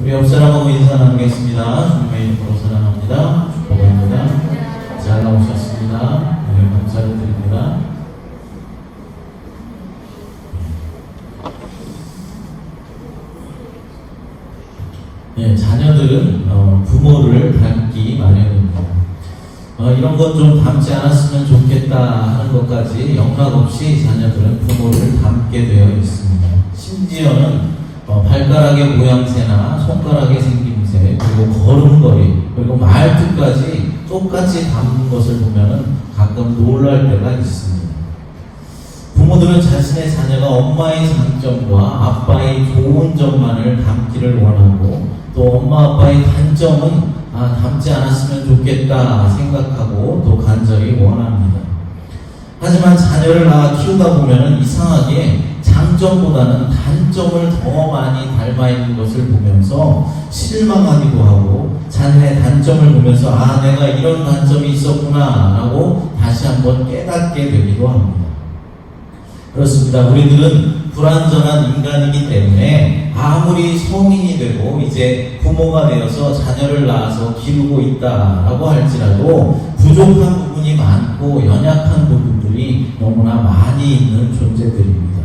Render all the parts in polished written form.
우리 옆 사람하고 인사 나누겠습니다. 주님의 이름으로 사랑합니다. 축복합니다. 잘 나오셨습니다. 네, 감사를 드립니다. 네, 자녀들은 부모를 닮기 마련입니다. 이런 것 좀 닮지 않았으면 좋겠다 하는 것까지 영락없이 자녀들은 부모를 닮게 되어 있습니다. 심지어는 발가락의 모양새나 손가락의 생김새, 그리고 걸음걸이, 그리고 말투까지 똑같이 닮은 것을 보면은 가끔 놀랄 때가 있습니다. 부모들은 자신의 자녀가 엄마의 장점과 아빠의 좋은 점만을 닮기를 원하고, 또 엄마 아빠의 단점은 닮지 않았으면 좋겠다 생각하고 또 간절히 원합니다. 하지만 자녀를 낳아 키우다 보면은 이상하게 장점보다는 단점을 더 많이 닮아 있는 것을 보면서 실망하기도 하고, 자녀의 단점을 보면서 내가 이런 단점이 있었구나 라고 다시 한번 깨닫게 되기도 합니다. 그렇습니다. 우리들은 불완전한 인간이기 때문에 아무리 성인이 되고 이제 부모가 되어서 자녀를 낳아서 기르고 있다라고 할지라도 부족한 부분이 많고 연약한 부분들이 너무나 많이 있는 존재들입니다.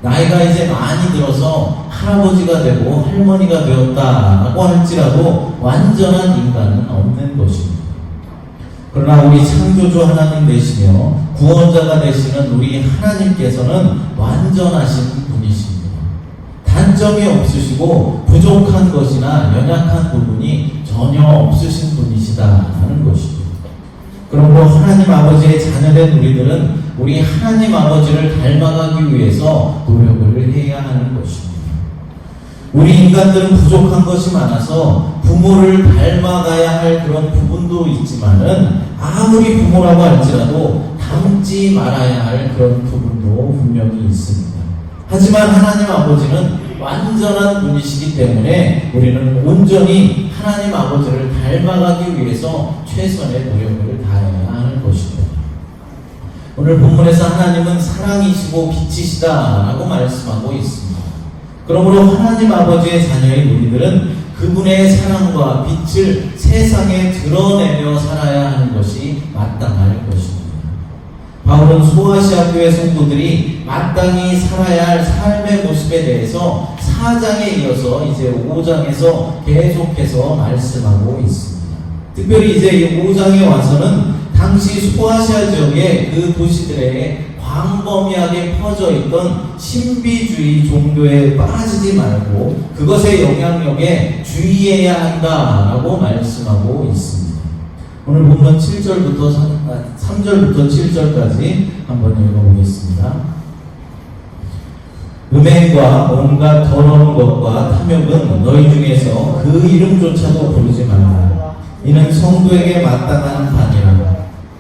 나이가 이제 많이 들어서 할아버지가 되고 할머니가 되었다라고 할지라도 완전한 인간은 없는 것입니다. 그러나 우리 창조주 하나님 되시며 구원자가 되시는 우리 하나님께서는 완전하신 분이십니다. 단점이 없으시고 부족한 것이나 연약한 부분이 전혀 없으신 분이시다 하는 것입니다. 그러므로 하나님 아버지의 자녀된 우리들은 우리 하나님 아버지를 닮아가기 위해서 노력을 해야 하는 것입니다. 우리 인간들은 부족한 것이 많아서 부모를 닮아가야 할 그런 부분도 있지만은 아무리 부모라고 할지라도 닮지 말아야 할 그런 부분도 분명히 있습니다. 하지만 하나님 아버지는 완전한 분이시기 때문에 우리는 온전히 하나님 아버지를 닮아가기 위해서 최선의 노력을 다해야 하는 것입니다. 오늘 본문에서 하나님은 사랑이시고 빛이시다라고 말씀하고 있습니다. 그러므로 하나님 아버지의 자녀인 우리들은 그분의 사랑과 빛을 세상에 드러내며 살아야 하는 것이 마땅할 것입니다. 바울은 소아시아 교회 성도들이 마땅히 살아야 할 삶의 모습에 대해서 4장에 이어서 이제 5장에서 계속해서 말씀하고 있습니다. 특별히 이제 5장에 와서는 당시 소아시아 지역의 그 도시들에 광범위하게 퍼져 있던 신비주의 종교에 빠지지 말고 그것의 영향력에 주의해야 한다라고 말씀하고 있습니다. 오늘 본문 3절부터 7절까지 한번 읽어보겠습니다. 음행과 온갖 더러운 것과 탐욕은 너희 중에서 그 이름조차도 부르지 말라. 이는 성도에게 마땅한 반이라.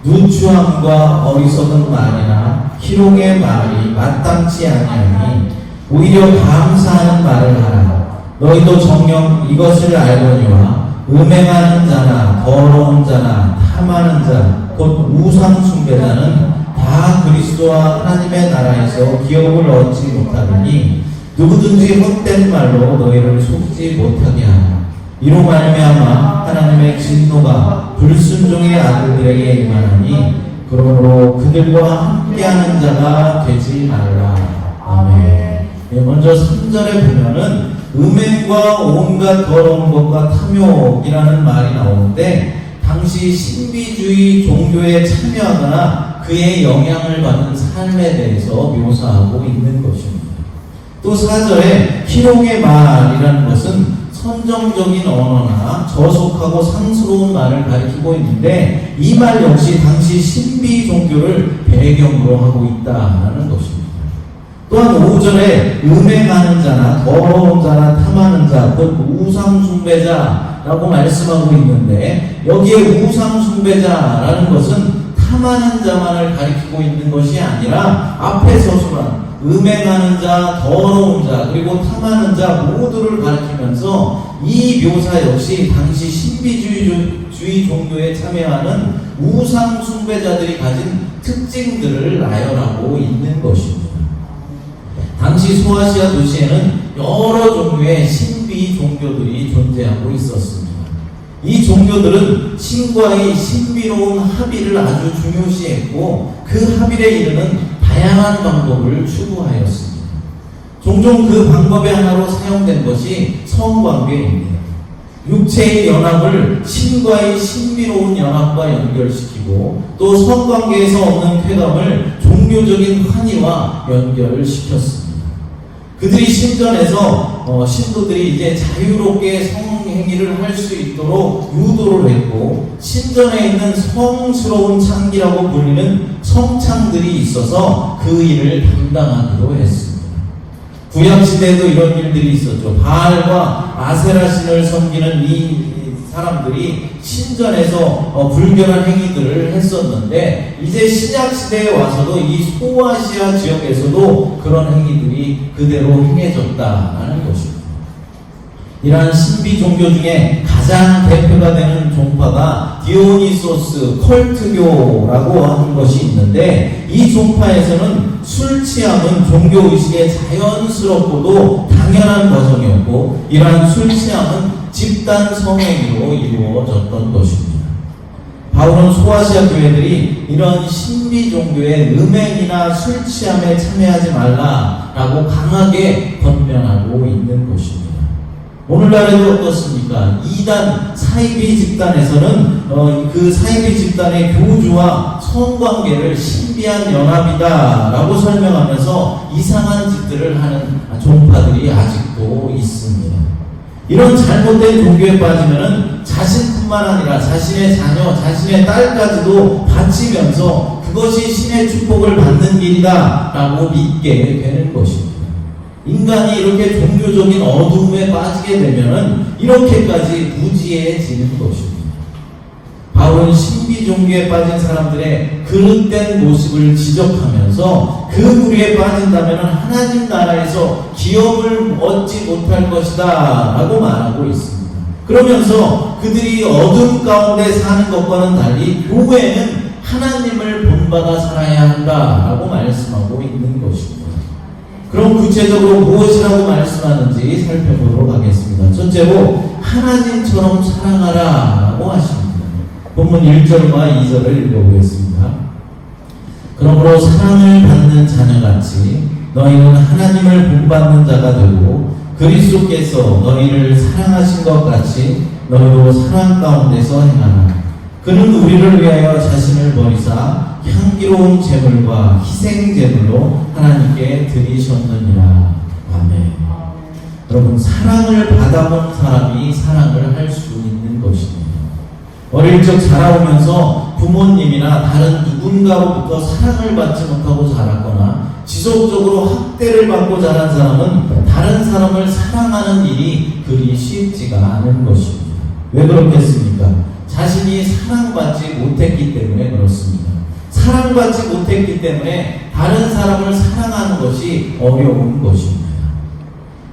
누추함과 어리석은 말이나 희롱의 말이 마땅치 아니하니 오히려 감사하는 말을 하라. 너희도 정녕 이것을 알거니와 음행하는 자나 더러운 자나 탐하는 자 곧 우상 숭배자는 다 그리스도와 하나님의 나라에서 기업을 얻지 못하느니 누구든지 헛된 말로 너희를 속지 못하게 하라. 이로 말미암아 하나님의 진노가 불순종의 아들들에게 임하나니 그러므로 그들과 함께하는 자가 되지 말라. 아멘. 먼저 3절에 보면은 음행과 온갖 더러운 것과 탐욕이라는 말이 나오는데 당시 신비주의 종교에 참여하거나 그의 영향을 받은 삶에 대해서 묘사하고 있는 것입니다. 또 4절에 희롱의 말이라는 것은 선정적인 언어나 저속하고 상스러운 말을 가리키고 있는데 이 말 역시 당시 신비 종교를 배경으로 하고 있다는 것입니다. 또한 5절에 음행하는 자나 더러운 자나 탐하는 자, 곧 우상 숭배자라고 말씀하고 있는데 여기에 우상 숭배자라는 것은 탐하는 자만을 가리키고 있는 것이 아니라 앞에 서술한 음행하는 자, 더러운 자, 그리고 탐하는 자 모두를 가리키면서 이 묘사 역시 당시 신비주의 종교에 참여하는 우상 숭배자들이 가진 특징들을 나열하고 있는 것입니다. 당시 소아시아 도시에는 여러 종류의 신비 종교들이 존재하고 있었습니다. 이 종교들은 신과의 신비로운 합의를 아주 중요시했고 그 합의에 이르는 다양한 방법을 추구하였습니다. 종종 그 방법의 하나로 사용된 것이 성관계입니다. 육체의 연합을 신과의 신비로운 연합과 연결시키고 또 성관계에서 얻는 쾌감을 종교적인 환희와 연결시켰습니다. 그들이 신전에서 신도들이 이제 자유롭게 성행위를 할 수 있도록 유도를 했고 신전에 있는 성스러운 창기라고 불리는 성창들이 있어서 그 일을 담당하기도 했습니다. 구약시대에도 이런 일들이 있었죠. 바알과 아세라 신을 섬기는 이 사람들이 신전에서 불결한 행위들을 했었는데 이제 신약시대에 와서도 이 소아시아 지역에서도 그런 행위들이 그대로 행해졌다는 것입니다. 이러한 신비 종교 중에 가장 대표가 되는 종파가 디오니소스 컬트교라고 하는 것이 있는데 이 종파에서는 술 취함은 종교의식의 자연스럽고도 당연한 과정이었고 이러한 술 취함은 집단 성행위로 이루어졌던 것입니다. 바울은 소아시아 교회들이 이런 신비 종교의 음행이나 술 취함에 참여하지 말라라고 강하게 권면하고 있는 것입니다. 오늘날에도 어떻습니까? 이단 사이비 집단에서는 그 사이비 집단의 교주와 성관계를 신비한 연합이다라고 설명하면서 이상한 짓들을 하는 종파들이 아직도 있습니다. 이런 잘못된 종교에 빠지면은 자신뿐만 아니라 자신의 자녀, 자신의 딸까지도 바치면서 그것이 신의 축복을 받는 길이다라고 믿게 되는 것입니다. 인간이 이렇게 종교적인 어두움에 빠지게 되면은 이렇게까지 무지해지는 것입니다. 바울은 신비 종교에 빠진 사람들의 그릇된 모습을 지적하면서 그 무리에 빠진다면 하나님 나라에서 기업을 얻지 못할 것이다 라고 말하고 있습니다. 그러면서 그들이 어둠 가운데 사는 것과는 달리 교회는 하나님을 본받아 살아야 한다라고 말씀하고 있는 것입니다. 그럼 구체적으로 무엇이라고 말씀하는지 살펴보도록 하겠습니다. 첫째로 하나님처럼 사랑하라 라고 하십니다. 본문 1절과 2절을 읽어보겠습니다. 그러므로 사랑을 받는 자녀같이 너희는 하나님을 본받는 자가 되고 그리스도께서 너희를 사랑하신 것 같이 너희도 사랑 가운데서 행하라. 그는 우리를 위하여 자신을 버리사 향기로운 제물과 희생 제물로 하나님께 드리셨느니라. 아멘. 여러분, 사랑을 받아본 사람이 사랑을 할 수 있는 것입니다. 어릴 적 자라오면서 부모님이나 다른 누군가로부터 사랑을 받지 못하고 자랐거나 지속적으로 학대를 받고 자란 사람은 다른 사람을 사랑하는 일이 그리 쉽지가 않은 것입니다. 왜 그렇겠습니까? 자신이 사랑받지 못했기 때문에 그렇습니다. 사랑받지 못했기 때문에 다른 사람을 사랑하는 것이 어려운 것입니다.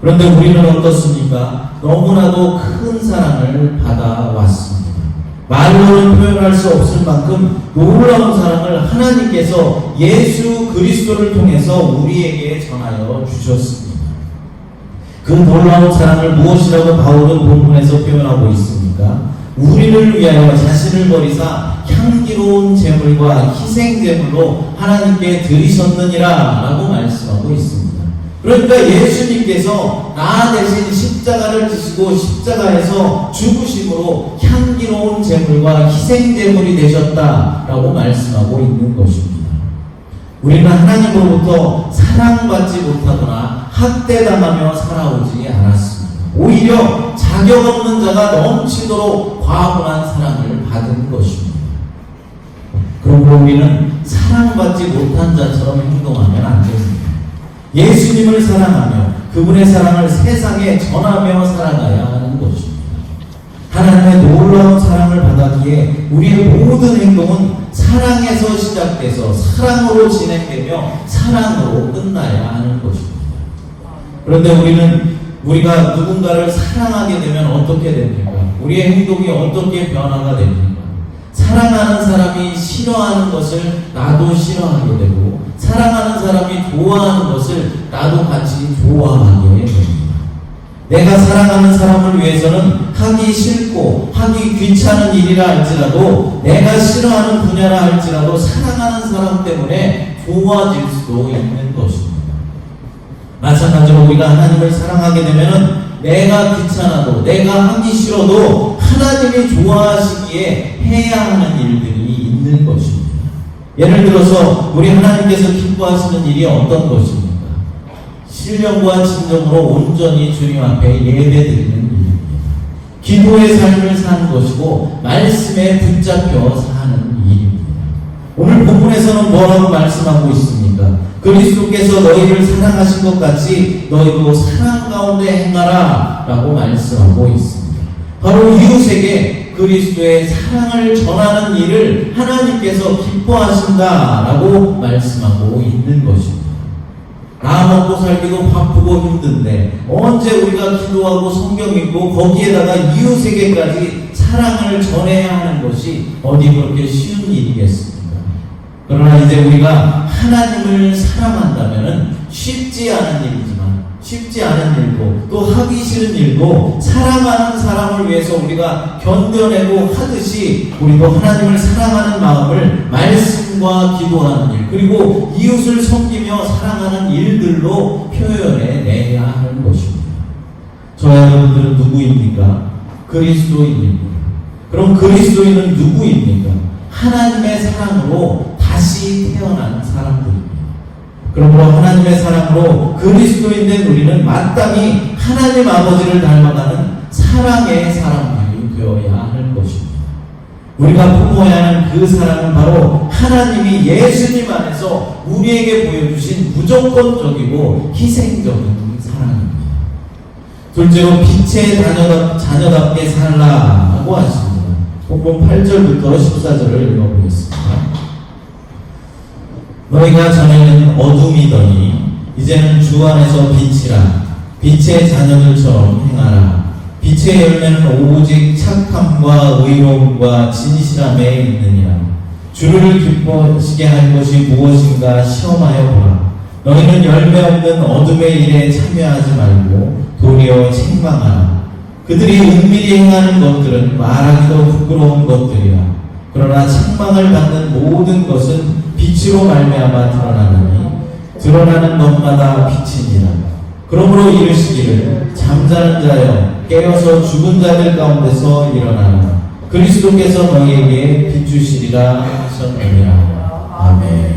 그런데 우리는 어떻습니까? 너무나도 큰 사랑을 받아왔습니다. 말로는 표현할 수 없을 만큼 놀라운 사랑을 하나님께서 예수 그리스도를 통해서 우리에게 전하여 주셨습니다. 그 놀라운 사랑을 무엇이라고 바울은 본문에서 표현하고 있습니까? 우리를 위하여 자신을 버리사 향기로운 제물과 희생 제물로 하나님께 드리셨느니라 라고 말씀하고 있습니다. 그러니까 예수님께서 나 대신 십자가를 지시고 십자가에서 죽으심으로 향기로운 제물과 희생 제물이 되셨다라고 말씀하고 있는 것입니다. 우리는 하나님으로부터 사랑받지 못하거나 학대당하며 살아오지 않았습니다. 오히려 자격 없는 자가 넘치도록 과분한 사랑을 받은 것입니다. 그러므로 우리는 사랑받지 못한 자처럼 행동하면 안 됩니다. 예수님을 사랑하며 그분의 사랑을 세상에 전하며 살아가야 하는 것입니다. 하나님의 놀라운 사랑을 받았기에 우리의 모든 행동은 사랑에서 시작돼서 사랑으로 진행되며 사랑으로 끝나야 하는 것입니다. 그런데 우리가 누군가를 사랑하게 되면 어떻게 됩니까? 우리의 행동이 어떻게 변화가 됩니까? 사랑하는 사람이 싫어하는 것을 나도 싫어하게 되고 사랑하는 사람이 좋아하는 것을 나도 같이 좋아하게 됩니다. 내가 사랑하는 사람을 위해서는 하기 싫고 하기 귀찮은 일이라 할지라도 내가 싫어하는 분야라 할지라도 사랑하는 사람 때문에 좋아질 수도 있는 것입니다. 마찬가지로 우리가 하나님을 사랑하게 되면은 내가 귀찮아도 내가 하기 싫어도 하나님이 좋아하시기에 해야 하는 일들이 있는 것입니다. 예를 들어서 우리 하나님께서 기뻐하시는 일이 어떤 것입니까? 신령과 진정으로 온전히 주님 앞에 예배드리는 일입니다. 기도의 삶을 사는 것이고 말씀에 붙잡혀 사는 일입니다. 오늘 본문에서는 뭐라고 말씀하고 있습니까? 그리스도께서 너희를 사랑하신 것 같이 너희도 사랑 가운데 행하라 라고 말씀하고 있습니다. 바로 이웃에게 그리스도의 사랑을 전하는 일을 하나님께서 기뻐하신다 라고 말씀하고 있는 것입니다. 나 먹고 살기도 바쁘고 힘든데 언제 우리가 기도하고 성경 읽고 거기에다가 이웃에게까지 사랑을 전해야 하는 것이 어디 그렇게 쉬운 일이겠습니까? 그러나 이제 우리가 하나님을 사랑한다면 쉽지 않은 일이지만 쉽지 않은 일도 또 하기 싫은 일도 사랑하는 사람을 위해서 우리가 견뎌내고 하듯이 우리도 하나님을 사랑하는 마음을 말씀과 기도하는 일 그리고 이웃을 섬기며 사랑하는 일들로 표현해내야 하는 것입니다. 저와 여러분들은 누구입니까? 그리스도인입니다. 그럼 그리스도인은 누구입니까? 하나님의 사랑으로 다시 태어난 사람들입니다. 그러므로 하나님의 사랑으로 그리스도인된 우리는 마땅히 하나님 아버지를 닮아가는 사랑의 사람들이 되어야 하는 것입니다. 우리가 품어야 하는 그 사랑은 바로 하나님이 예수님 안에서 우리에게 보여주신 무조건적이고 희생적인 사랑입니다. 둘째로 빛의 자녀답게 살라고 하십니다. 본문 8절부터 14절을 읽어보겠습니다. 너희가 전에는 어둠이더니 이제는 주 안에서 빛이라. 빛의 자녀들처럼 행하라. 빛의 열매는 오직 착함과 의로움과 진실함에 있느니라. 주를 기뻐하시게 할 것이 무엇인가 시험하여 보라. 너희는 열매 없는 어둠의 일에 참여하지 말고 도리어 책망하라. 그들이 은밀히 행하는 것들은 말하기도 부끄러운 것들이라. 그러나 책망을 받는 모든 것은 빛으로 말미암아 드러나느니 드러나는 것마다 빛이니라. 그러므로 이르시기를 잠자는 자여 깨어서 죽은 자들 가운데서 일어나라. 그리스도께서 너희에게 비추시리라 하셨느니라. 아멘.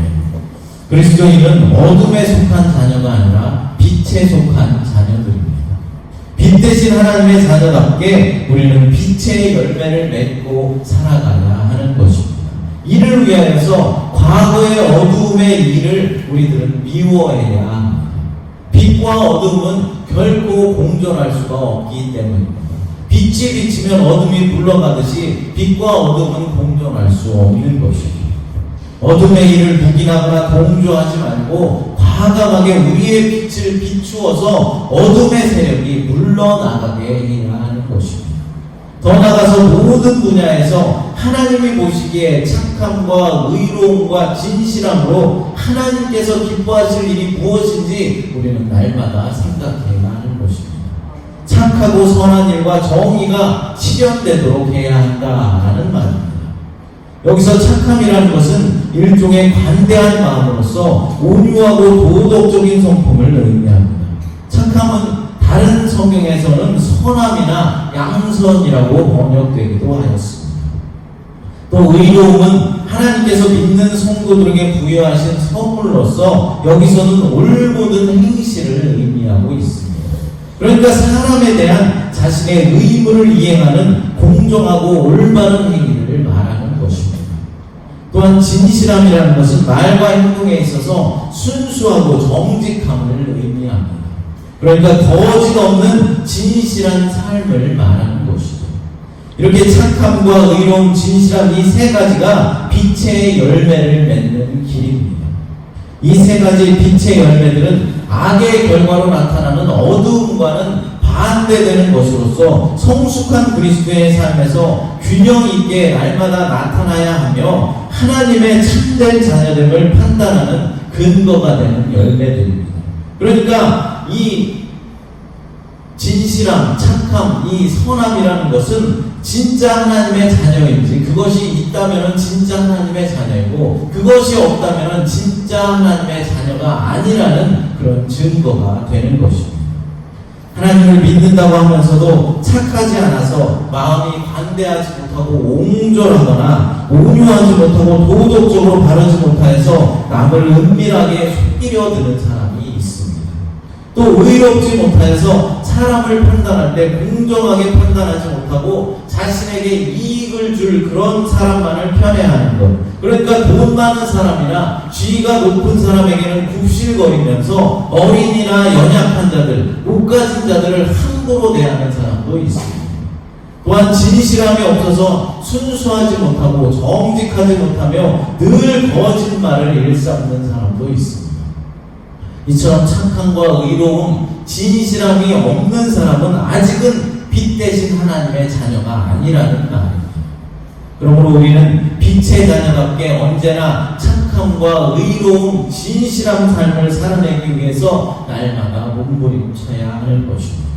그리스도인은 어둠에 속한 자녀가 아니라 빛에 속한 자녀들입니다. 빛 대신 하나님의 자녀답게 우리는 빛의 열매를 맺고 살아가야 하는 것입니다. 이를 위하여서 과거의 어두움의 일을 우리들은 미워해야 합니다. 빛과 어둠은 결코 공존할 수가 없기 때문입니다. 빛이 비치면 어둠이 물러가듯이 빛과 어둠은 공존할 수 없는 것입니다. 어둠의 일을 묵인하거나 동조하지 말고 과감하게 우리의 빛을 비추어서 어둠의 세력이 물러나가게 해야 하는 것입니다. 더 나아가서 모든 분야에서 하나님이 보시기에 착함과 의로움과 진실함으로 하나님께서 기뻐하실 일이 무엇인지 우리는 날마다 생각해야 하는 것입니다. 착하고 선한 일과 정의가 실현되도록 해야 한다라는 말입니다. 여기서 착함이라는 것은 일종의 관대한 마음으로서 온유하고 도덕적인 성품을 의미합니다. 착함은 다른 성경에서는 선함이나 양선이라고 번역되기도 하였습니다. 또 의로움은 하나님께서 믿는 성도들에게 부여하신 선물로서 여기서는 올곧은 행실을 의미하고 있습니다. 그러니까 사람에 대한 자신의 의무를 이행하는 공정하고 올바른 행위를 말하는 것입니다. 또한 진실함이라는 것은 말과 행동에 있어서 순수하고 정직함을 의미합니다. 그러니까 거짓 없는 진실한 삶을 말하는 것이죠. 이렇게 착함과 의로움, 진실함 이 세 가지가 빛의 열매를 맺는 길입니다. 이 세 가지 빛의 열매들은 악의 결과로 나타나는 어두움과는 반대되는 것으로서 성숙한 그리스도의 삶에서 균형 있게 날마다 나타나야 하며 하나님의 참된 자녀됨을 판단하는 근거가 되는 열매들입니다. 그러니까 이 진실함, 착함, 이 선함이라는 것은 진짜 하나님의 자녀인지, 그것이 있다면 진짜 하나님의 자녀이고, 그것이 없다면 진짜 하나님의 자녀가 아니라는 그런 증거가 되는 것입니다. 하나님을 믿는다고 하면서도 착하지 않아서 마음이 관대하지 못하고 옹졸하거나 온유하지 못하고 도덕적으로 바르지 못해서 남을 은밀하게 속이려 드는 사람이 있습니다. 또 의롭지 못해서 사람을 판단할 때 공정하게 판단하지 못하고 자신에게 이익을 줄 그런 사람만을 편애하는 것. 그러니까 돈 많은 사람이나 지위가 높은 사람에게는 굽실거리면서 어린이나 연약한 자들, 못 가진 자들을 함부로 대하는 사람도 있습니다. 또한 진실함이 없어서 순수하지 못하고 정직하지 못하며 늘 거짓말을 일삼는 사람도 있습니다. 이처럼 착함과 의로움, 진실함이 없는 사람은 아직은 빛 대신 하나님의 자녀가 아니라는 말입니다. 그러므로 우리는 빛의 자녀답게 언제나 착함과 의로움, 진실한 삶을 살아내기 위해서 날마다 몸부림쳐야 할 것입니다.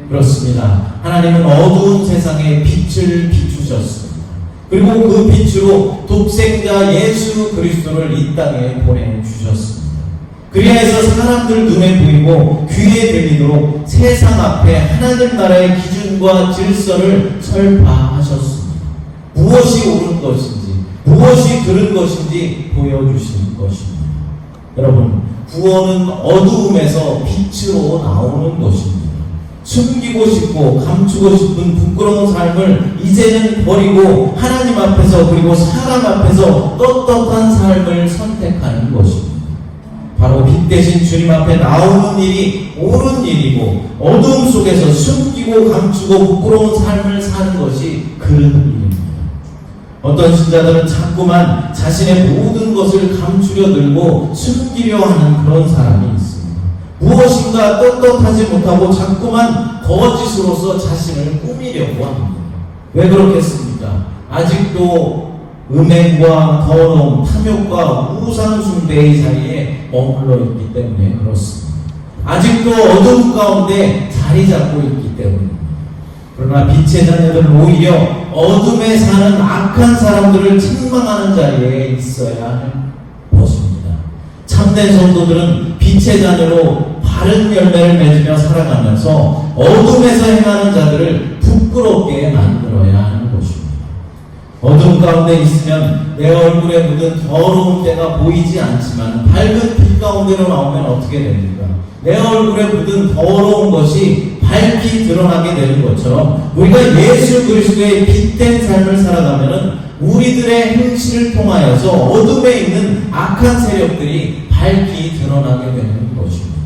그렇습니다. 하나님은 어두운 세상에 빛을 비추셨습니다. 그리고 그 빛으로 독생자 예수 그리스도를 이 땅에 보내주셨습니다. 그리하여서 사람들 눈에 보이고 귀에 들리도록 세상 앞에 하나님 나라의 기준과 질서를 설파하셨습니다. 무엇이 옳은 것인지, 무엇이 그른 것인지 보여주신 것입니다. 여러분, 구원은 어두움에서 빛으로 나오는 것입니다. 숨기고 싶고 감추고 싶은 부끄러운 삶을 이제는 버리고 하나님 앞에서 그리고 사람 앞에서 떳떳한 삶을 선택하는 것입니다. 바로 빛 대신 주님 앞에 나오는 일이 옳은 일이고 어두움 속에서 숨기고 감추고 부끄러운 삶을 사는 것이 그른 일입니다. 어떤 신자들은 자꾸만 자신의 모든 것을 감추려 들고 숨기려 하는 그런 사람이 있습니다. 무엇인가 떳떳하지 못하고 자꾸만 거짓으로서 자신을 꾸미려고 합니다. 왜 그렇겠습니까? 아직도 음행과 더러움, 탐욕과 우상 숭배의 자리에 머물러 있기 때문에 그렇습니다. 아직도 어둠 가운데 자리 잡고 있기 때문입니다. 그러나 빛의 자녀들은 오히려 어둠에 사는 악한 사람들을 책망하는 자리에 있어야 하는 것입니다. 참된 성도들은 빛의 자녀로 바른 열매를 맺으며 살아가면서 어둠에서 행하는 자들을 부끄럽게 만들어야 하는 것입니다. 어둠 가운데 있으면 내 얼굴에 묻은 더러운 때가 보이지 않지만 밝은 빛 가운데로 나오면 어떻게 됩니까? 내 얼굴에 묻은 더러운 것이 밝히 드러나게 되는 것처럼 우리가 예수 그리스도의 빛된 삶을 살아가면 우리들의 행실을 통하여서 어둠에 있는 악한 세력들이 밝히 드러나게 되는 것입니다.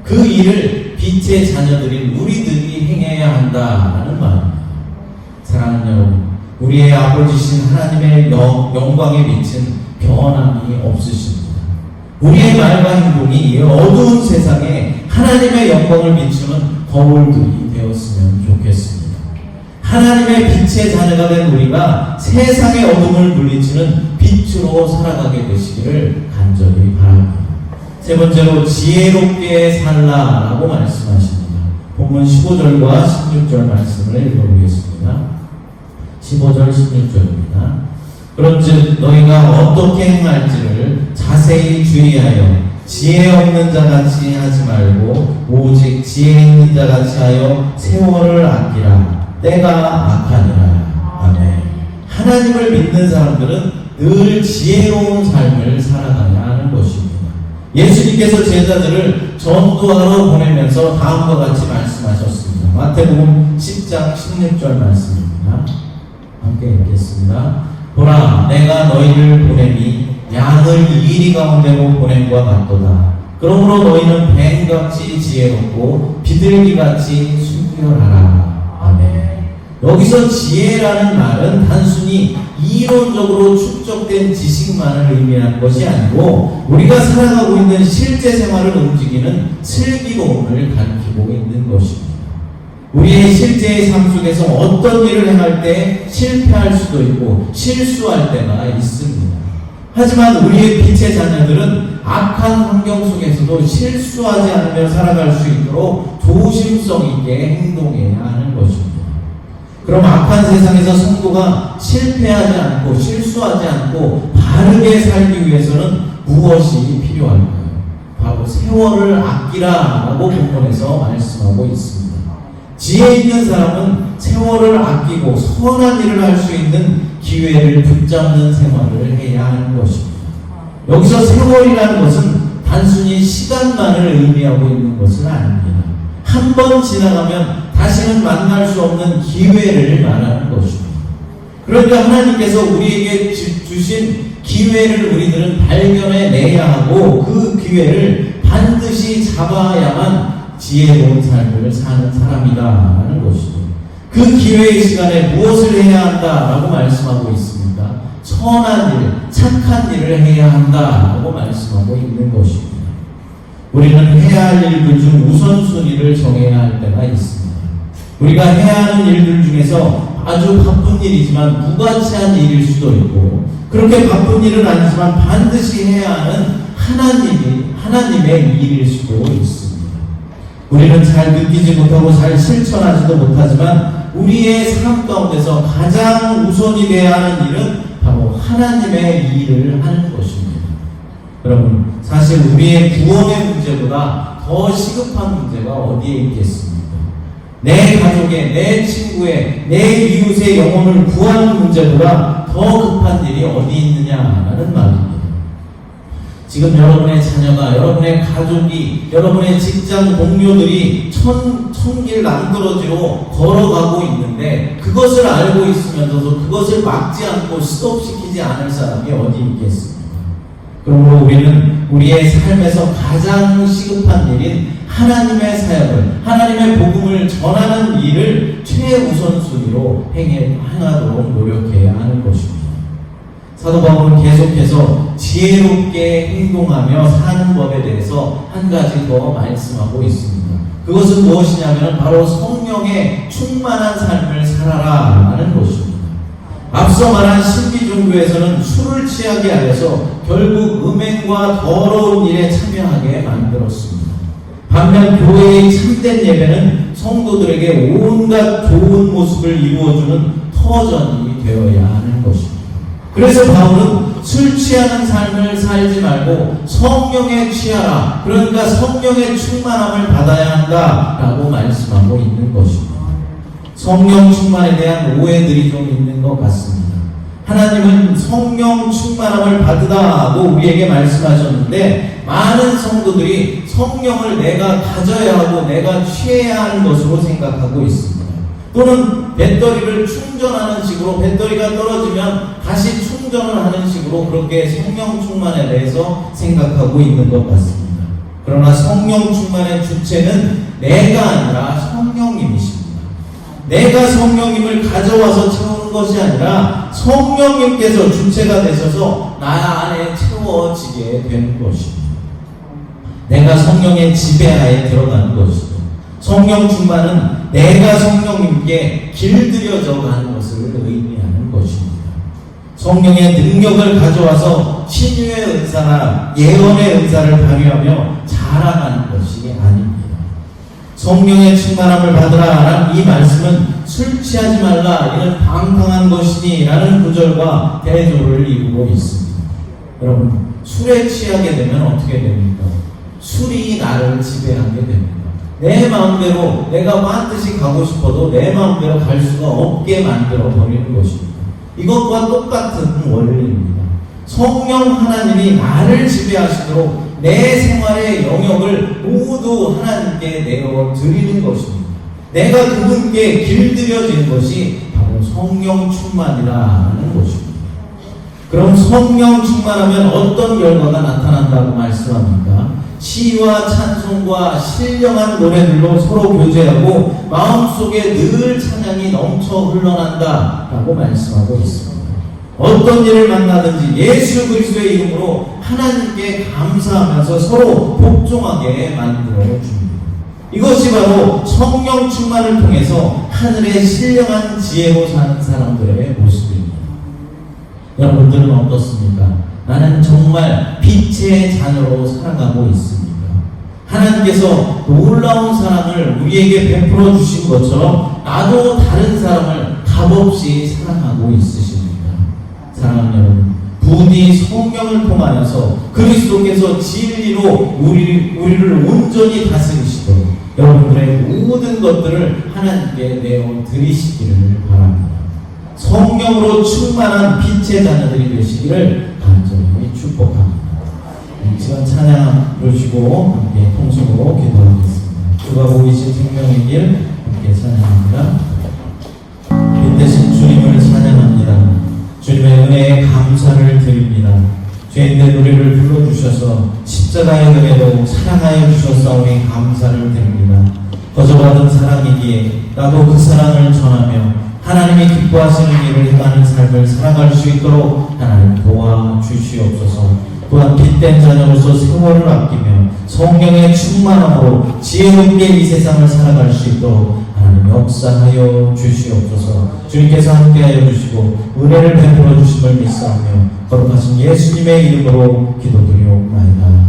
그 일을 빛의 자녀들인 우리들이 행해야 한다는 말입니다. 사랑하는 여러분, 우리의 아버지신 하나님의 영광에 비친 변함이 없으십니다. 우리의 말과 행동이 어두운 세상에 하나님의 영광을 비추는 거울들이 되었으면 좋겠습니다. 하나님의 빛의 자녀가 된 우리가 세상의 어둠을 물리치는 빛으로 살아가게 되시기를 간절히 바랍니다. 세 번째로 지혜롭게 살라라고 말씀하십니다. 본문 15절과 16절 말씀을 읽어보겠습니다. 15절 16절입니다. 그런즉 너희가 어떻게 행할지를 자세히 주의하여 지혜 없는 자같이 하지 말고 오직 지혜 있는 자같이 하여 세월을 아끼라. 때가 악하니라. 아멘. 하나님을 믿는 사람들은 늘 지혜로운 삶을 살아가야 하는 것입니다. 예수님께서 제자들을 전도하러 보내면서 다음과 같이 말씀하셨습니다. 마태복음 10장 16절 말씀입니다. 함께 읽겠습니다. 보라, 내가 너희를 보내니 양을 이리 가운데로 보냄과 같도다. 그러므로 너희는 뱀같이 지혜롭고 비둘기같이 순결하라. 아멘. 여기서 지혜라는 말은 단순히 이론적으로 축적된 지식만을 의미하는 것이 아니고 우리가 살아가고 있는 실제 생활을 움직이는 슬기로움을 가리키고 있는 것입니다. 우리의 실제의 삶 속에서 어떤 일을 행할 때 실패할 수도 있고 실수할 때가 있습니다. 하지만 우리의 빛의 자녀들은 악한 환경 속에서도 실수하지 않으며 살아갈 수 있도록 조심성 있게 행동해야 하는 것입니다. 그럼 악한 세상에서 성도가 실패하지 않고 실수하지 않고 바르게 살기 위해서는 무엇이 필요할까요? 바로 세월을 아끼라라고 본문에서 말씀하고 있습니다. 지혜 있는 사람은 세월을 아끼고 선한 일을 할 수 있는 기회를 붙잡는 생활을 해야 하는 것입니다. 여기서 세월이라는 것은 단순히 시간만을 의미하고 있는 것은 아닙니다. 한 번 지나가면 다시는 만날 수 없는 기회를 말하는 것입니다. 그러니까 하나님께서 우리에게 주신 기회를 우리들은 발견해내야 하고 그 기회를 반드시 잡아야만 지혜로운 삶을 사는 사람이다라는 것이죠. 그 기회의 시간에 무엇을 해야 한다라고 말씀하고 있습니까? 선한 일, 착한 일을 해야 한다라고 말씀하고 있는 것입니다. 우리는 해야 할 일들 중 우선순위를 정해야 할 때가 있습니다. 우리가 해야 하는 일들 중에서 아주 바쁜 일이지만 무가치한 일일 수도 있고, 그렇게 바쁜 일은 아니지만 반드시 해야 하는 하나님의 일일 수도 있습니다. 우리는 잘 느끼지 못하고 잘 실천하지도 못하지만 우리의 삶 가운데서 가장 우선이 되어야 하는 일은 바로 하나님의 일을 하는 것입니다. 여러분, 사실 우리의 구원의 문제보다 더 시급한 문제가 어디에 있겠습니까? 내 가족의, 내 친구의, 내 이웃의 영혼을 구하는 문제보다 더 급한 일이 어디 있느냐라는 말입니다. 지금 여러분의 자녀가, 여러분의 가족이, 여러분의 직장 동료들이 천길 낭떠러지로 걸어가고 있는데 그것을 알고 있으면서도 그것을 막지 않고 스톱시키지 않을 사람이 어디 있겠습니까? 그러므로 우리는 우리의 삶에서 가장 시급한 일인 하나님의 사역을, 하나님의 복음을 전하는 일을 최우선순위로 행하도록 노력해야 하는 것입니다. 사도 바울은 계속해서 지혜롭게 행동하며 사는 법에 대해서 한 가지 더 말씀하고 있습니다. 그것은 무엇이냐면 바로 성령의 충만한 삶을 살아라 하는 것입니다. 앞서 말한 신비 종교에서는 술을 취하게 하여서 결국 음행과 더러운 일에 참여하게 만들었습니다. 반면 교회의 참된 예배는 성도들에게 온갖 좋은 모습을 이루어주는 터전이 되어야 하는 것입니다. 그래서 바울은 술 취하는 삶을 살지 말고 성령에 취하라, 그러니까 성령의 충만함을 받아야 한다라고 말씀하고 있는 것입니다. 성령 충만에 대한 오해들이 좀 있는 것 같습니다. 하나님은 성령 충만함을 받으라고 우리에게 말씀하셨는데 많은 성도들이 성령을 내가 가져야 하고 내가 취해야 하는 것으로 생각하고 있습니다. 또는 배터리를 충전하는 식으로 배터리가 떨어지면 다시 충전을 하는 식으로 그렇게 성령 충만에 대해서 생각하고 있는 것 같습니다. 그러나 성령 충만의 주체는 내가 아니라 성령님이십니다. 내가 성령님을 가져와서 채우는 것이 아니라 성령님께서 주체가 되셔서 나 안에 채워지게 되는 것입니다. 내가 성령의 지배하에 들어가는 것이죠. 성령 충만은 내가 성령님께 길들여져 가는 것을 의미하는 것입니다. 성령의 능력을 가져와서 신유의 은사나 예언의 은사를 발휘하며 자라가는 것이 아닙니다. 성령의 충만함을 받으라라는 이 말씀은 술 취하지 말라, 이는 방탕한 것이니 라는 구절과 대조를 이루고 있습니다. 여러분, 술에 취하게 되면 어떻게 됩니까? 술이 나를 지배하게 됩니다. 내 마음대로 내가 반드시 가고 싶어도 내 마음대로 갈 수가 없게 만들어 버리는 것입니다. 이것과 똑같은 원리입니다. 성령 하나님이 나를 지배하시도록 내 생활의 영역을 모두 하나님께 내어 드리는 것입니다. 내가 그분께 길들여진 것이 바로 성령 충만이라는 것입니다. 그럼 성령 충만하면 어떤 결과가 나타난다고 말씀합니까? 시와 찬송과 신령한 노래들로 서로 교제하고 마음속에 늘 찬양이 넘쳐 흘러난다 라고 말씀하고 있습니다. 어떤 일을 만나든지 예수 그리스도의 이름으로 하나님께 감사하면서 서로 복종하게 만들어 줍니다. 이것이 바로 성령 충만을 통해서 하늘의 신령한 지혜로 사는 사람들의 모습입니다. 여러분들은 어떻습니까? 나는 정말 빛의 자녀로 살아가고 있습니까? 하나님께서 놀라운 사랑을 우리에게 베풀어 주신 것처럼 나도 다른 사람을 값없이 사랑하고 있으십니까? 사랑하는 여러분, 부디 성령을 통하여서 그리스도께서 진리로 우리를 온전히 다스리시도록 여러분들의 모든 것들을 하나님께 내어 드리시기를 바랍니다. 성령으로 충만한 빛의 자녀들이 되시기를 간절히 축복합니다. 이 시간 찬양 부르시고 함께 통성으로 기도하겠습니다. 주가 보이신 생명의 길 함께 찬양합니다. 빛 대신 주님을 찬양합니다. 주님의 은혜에 감사를 드립니다. 죄인된 우리를 불러주셔서 십자가의 은혜로 사랑하여 주셨사오니 감사를 드립니다. 거저받은 사랑이기에 나도 그 사랑을 전하며 하나님이 기뻐하시는 일을 행하는 삶을 살아갈 수 있도록 하나님 도와주시옵소서. 또한 빛된 자녀로서 세월을 아끼며 성령의 충만함으로 지혜롭게 이 세상을 살아갈 수 있도록 하나님 역사하여 주시옵소서. 주님께서 함께하여 주시고 은혜를 베풀어 주심을 믿사오며 거룩하신 예수님의 이름으로 기도드리옵나이다.